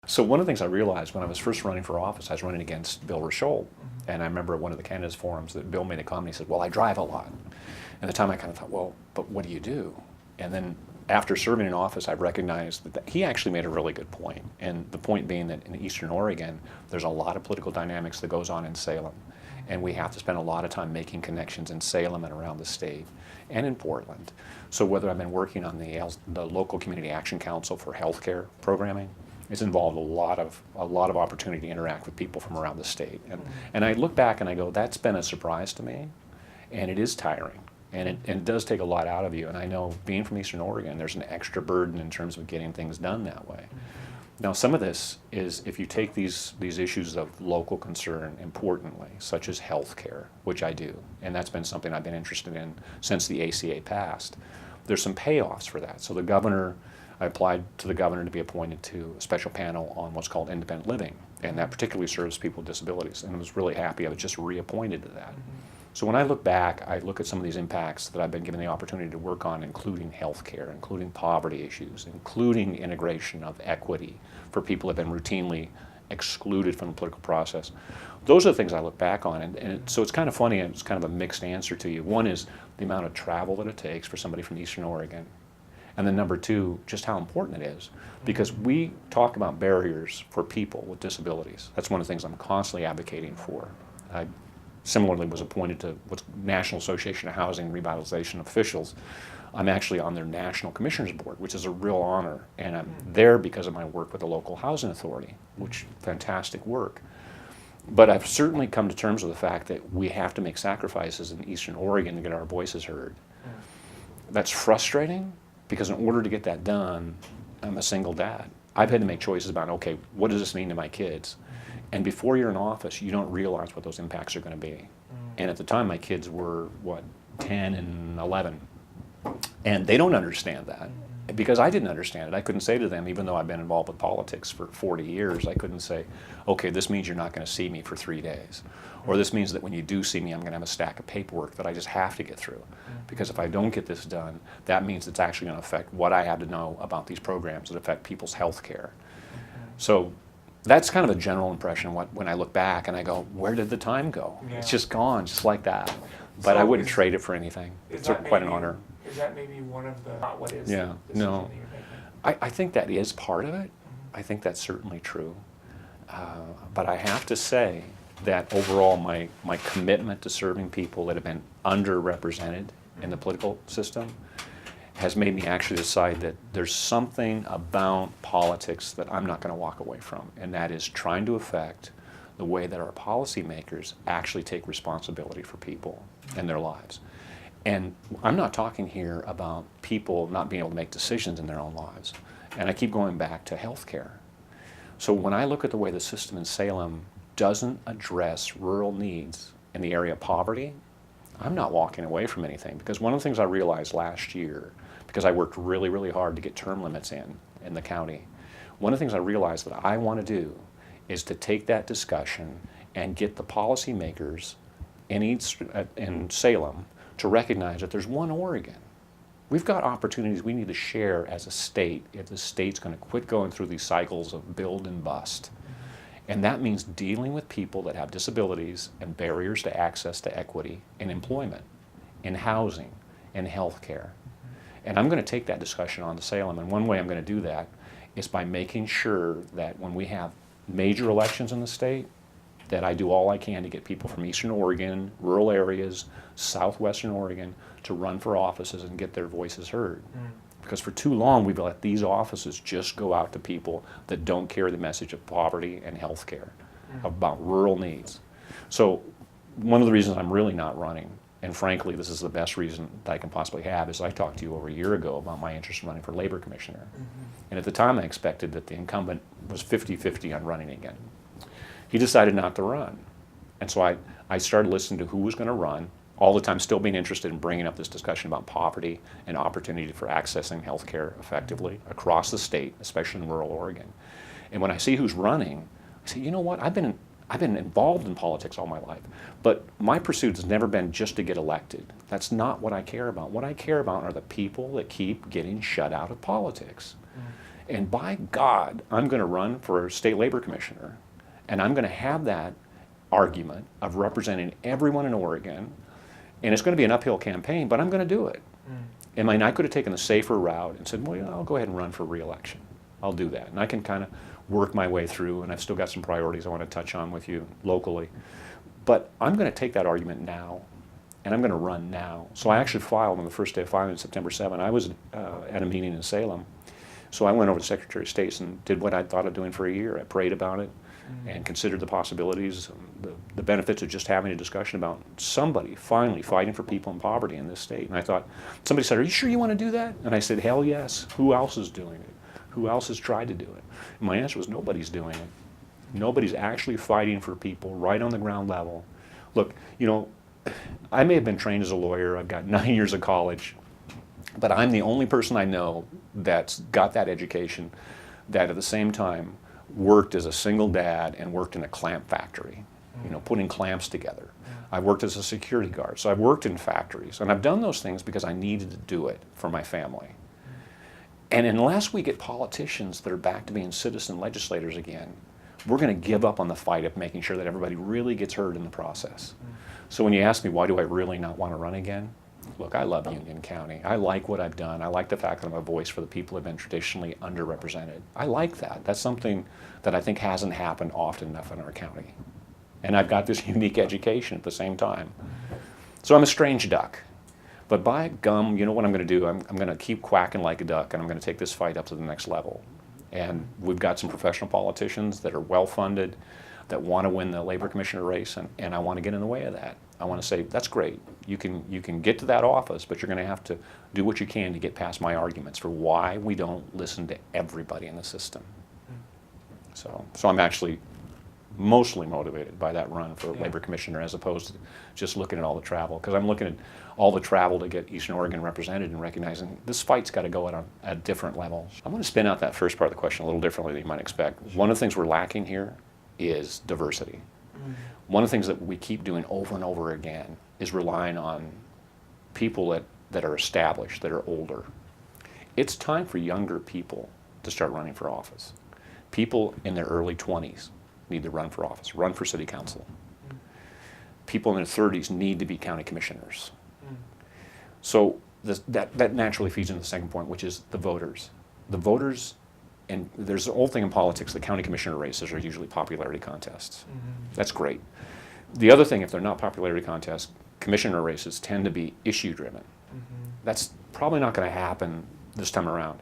So one of the things I realized when I was first running for office, I was running against Bill Rochelle. And I remember at one of the candidates forums that Bill made a comment, he said, well, I drive a lot. And at the time I kind of thought, well, but what do you do? And then after serving in office, I recognized that he actually made a really good point. And the point being that in Eastern Oregon, there's a lot of political dynamics that goes on in Salem. And we have to spend a lot of time making connections in Salem and around the state and in Portland. So whether I've been working on the local community action council for healthcare programming, it's involved a lot of opportunity to interact with people from around the state. And I look back and I go, that's been a surprise to me, and it is tiring. And it does take a lot out of you. And I know being from Eastern Oregon, there's an extra burden in terms of getting things done that way. Now, some of this is if you take these issues of local concern importantly, such as health care, which I do, and that's been something I've been interested in since the ACA passed, there's some payoffs for that. So I applied to the governor to be appointed to a special panel on what's called independent living, and that particularly serves people with disabilities, and I was really happy I was just reappointed to that. So when I look back, I look at some of these impacts that I've been given the opportunity to work on, including healthcare, including poverty issues, including integration of equity for people who have been routinely excluded from the political process. Those are the things I look back on, and so it's kind of funny, and it's kind of a mixed answer to you. One is the amount of travel that it takes for somebody from Eastern Oregon, and then number two, just how important it is. Because we talk about barriers for people with disabilities. That's one of the things I'm constantly advocating for. I similarly was appointed to what's National Association of Housing Revitalization Officials. I'm actually on their National Commissioners Board, which is a real honor. And I'm there because of my work with the local housing authority, which fantastic work. But I've certainly come to terms with the fact that we have to make sacrifices in Eastern Oregon to get our voices heard. That's frustrating, because in order to get that done, I'm a single dad. I've had to make choices about, okay, what does this mean to my kids? And before you're in office, you don't realize what those impacts are going to be. And at the time, my kids were, 10 and 11. And they don't understand that, because I didn't understand it. I couldn't say to them, even though I've been involved with politics for 40 years, I couldn't say, okay, this means you're not going to see me for 3 days. Or this means that when you do see me, I'm going to have a stack of paperwork that I just have to get through. Because if I don't get this done, that means it's actually going to affect what I have to know about these programs that affect people's health care. So that's kind of a general impression when I look back and I go, where did the time go? Yeah. It's just gone, just like that. But So I wouldn't trade it for anything. It's quite an honor. Is that maybe one of the, not what is Yeah, the decision no. that you're making? I think that is part of it. I think that's certainly true. But I have to say that overall my commitment to serving people that have been underrepresented in the political system has made me actually decide that there's something about politics that I'm not going to walk away from, and that is trying to affect the way that our policymakers actually take responsibility for people and their lives. And I'm not talking here about people not being able to make decisions in their own lives. And I keep going back to healthcare. So when I look at the way the system in Salem doesn't address rural needs in the area of poverty, I'm not walking away from anything. Because one of the things I realized last year, because I worked really, really hard to get term limits in the county, one of the things I realized that I want to do is to take that discussion and get the policymakers in Salem to recognize that there's one Oregon. We've got opportunities we need to share as a state if the state's going to quit going through these cycles of build and bust. And that means dealing with people that have disabilities and barriers to access to equity in employment, in housing, in health care. And I'm going to take that discussion on to Salem, and one way I'm going to do that is by making sure that when we have major elections in the state, that I do all I can to get people from Eastern Oregon, rural areas, southwestern Oregon, to run for offices and get their voices heard. Because for too long we've let these offices just go out to people that don't carry the message of poverty and health care, about rural needs. So one of the reasons I'm really not running, and frankly this is the best reason that I can possibly have, is I talked to you over a year ago about my interest in running for labor commissioner. And at the time I expected that the incumbent was 50-50 on running again. He decided not to run. And so I started listening to who was going to run, all the time still being interested in bringing up this discussion about poverty and opportunity for accessing health care effectively across the state, especially in rural Oregon. And when I see who's running, I say, you know what, I've been involved in politics all my life, but my pursuit has never been just to get elected. That's not what I care about. What I care about are the people that keep getting shut out of politics. And by God, I'm going to run for state labor commissioner, and I'm going to have that argument of representing everyone in Oregon, and it's going to be an uphill campaign, but I'm going to do it. And I could have taken the safer route and said, well, I'll go ahead and run for re-election. I'll do that. And I can kind of work my way through, and I've still got some priorities I want to touch on with you locally. But I'm going to take that argument now, and I'm going to run now. So I actually filed on the first day of filing, September 7. I was at a meeting in Salem. So I went over to Secretary of State and did what I'd thought of doing for a year. I prayed about it and considered the possibilities, the benefits of just having a discussion about somebody finally fighting for people in poverty in this state. And I thought, somebody said, are you sure you want to do that? And I said, hell yes. Who else is doing it? Who else has tried to do it? And my answer was, nobody's doing it. Nobody's actually fighting for people right on the ground level. Look, I may have been trained as a lawyer. I've got 9 years of college. But I'm the only person I know that's got that education that at the same time worked as a single dad and worked in a clamp factory, putting clamps together. I've worked as a security guard. So I've worked in factories. And I've done those things because I needed to do it for my family. And unless we get politicians that are back to being citizen legislators again, we're going to give up on the fight of making sure that everybody really gets heard in the process. So when you ask me, why do I really not want to run again? Look, I love Union County. I like what I've done. I like the fact that I'm a voice for the people who have been traditionally underrepresented. I like that. That's something that I think hasn't happened often enough in our county. And I've got this unique education at the same time. So I'm a strange duck. But by gum, you know what I'm going to do? I'm going to keep quacking like a duck, and I'm going to take this fight up to the next level. And we've got some professional politicians that are well-funded, that want to win the labor commissioner race, and I want to get in the way of that. I want to say, that's great. You can get to that office, but you're going to have to do what you can to get past my arguments for why we don't listen to everybody in the system. So I'm actually mostly motivated by that run for labor commissioner as opposed to just looking at all the travel. Because I'm looking at all the travel to get Eastern Oregon represented and recognizing this fight's got to go at a different level. I'm going to spin out that first part of the question a little differently than you might expect. One of the things we're lacking here is diversity. One of the things that we keep doing over and over again is relying on people that are established, that are older. It's time for younger people to start running for office. People in their early 20s need to run for office, run for city council. People in their 30s need to be county commissioners. So that naturally feeds into the second point, which is the voters. The voters, and there's an old thing in politics, the county commissioner races are usually popularity contests. That's great. The other thing, if they're not popularity contests, commissioner races tend to be issue-driven. That's probably not going to happen this time around.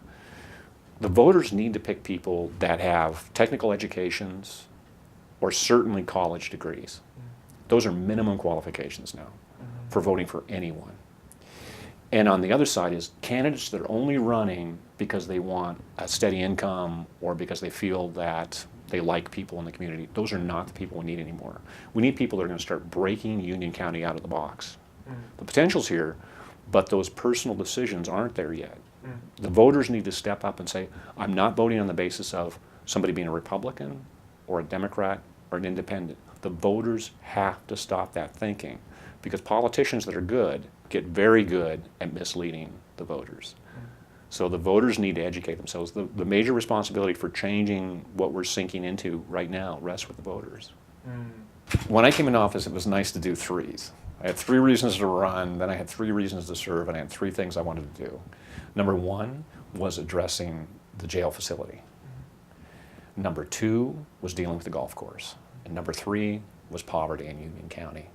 The voters need to pick people that have technical educations or certainly college degrees. Those are minimum qualifications now for voting for anyone. And on the other side is candidates that are only running because they want a steady income or because they feel that they like people in the community. Those are not the people we need anymore. We need people that are going to start breaking Union County out of the box. The potential's here, but those personal decisions aren't there yet. The voters need to step up and say, I'm not voting on the basis of somebody being a Republican or a Democrat or an independent. The voters have to stop that thinking because politicians that are good get very good at misleading the voters. So the voters need to educate themselves. The major responsibility for changing what we're sinking into right now rests with the voters. When I came into office, it was nice to do threes. I had 3 reasons to run, then I had 3 reasons to serve, and I had 3 things I wanted to do. Number 1 was addressing the jail facility. Number 2 was dealing with the golf course. And number 3 was poverty in Union County.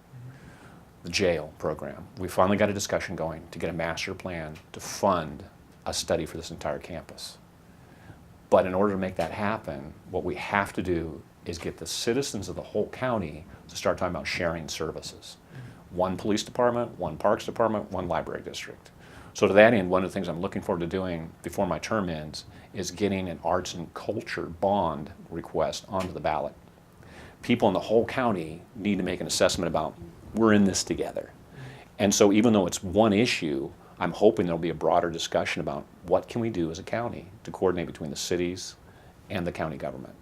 The jail program. We finally got a discussion going to get a master plan to fund a study for this entire campus. But in order to make that happen, what we have to do is get the citizens of the whole county to start talking about sharing services. 1 police department, 1 parks department, 1 library district. So to that end, one of the things I'm looking forward to doing before my term ends is getting an arts and culture bond request onto the ballot. People in the whole county need to make an assessment about, we're in this together. And so even though it's one issue, I'm hoping there'll be a broader discussion about what can we do as a county to coordinate between the cities and the county government.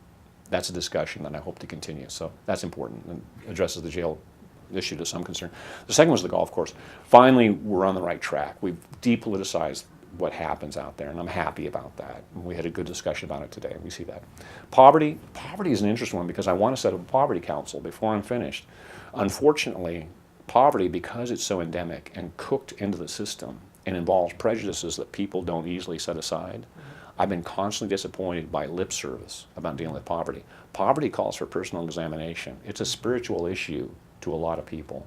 That's a discussion that I hope to continue. So that's important and addresses the jail issue to some concern. The second was the golf course. Finally, we're on the right track. We've depoliticized what happens out there, and I'm happy about that. We had a good discussion about it today, and we see that. Poverty is an interesting one because I want to set up a poverty council before I'm finished. Unfortunately, poverty, because it's so endemic and cooked into the system and involves prejudices that people don't easily set aside, I've been constantly disappointed by lip service about dealing with poverty. Poverty calls for personal examination. It's a spiritual issue to a lot of people.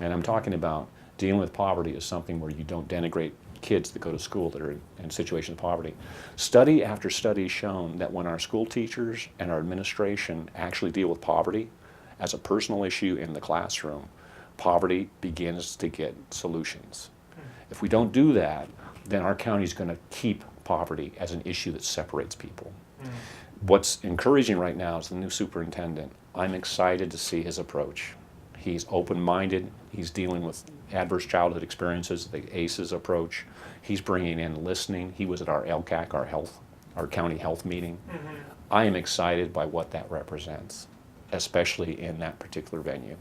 And I'm talking about dealing with poverty as something where you don't denigrate kids that go to school that are in situations of poverty. Study after study has shown that when our school teachers and our administration actually deal with poverty as a personal issue in the classroom, poverty begins to get solutions. If we don't do that, then our county is going to keep poverty as an issue that separates people. What's encouraging right now is the new superintendent. I'm excited to see his approach. He's open-minded. He's dealing with adverse childhood experiences, the ACEs approach. He's bringing in listening. He was at our LCAC, our county health meeting. I am excited by what that represents, especially in that particular venue.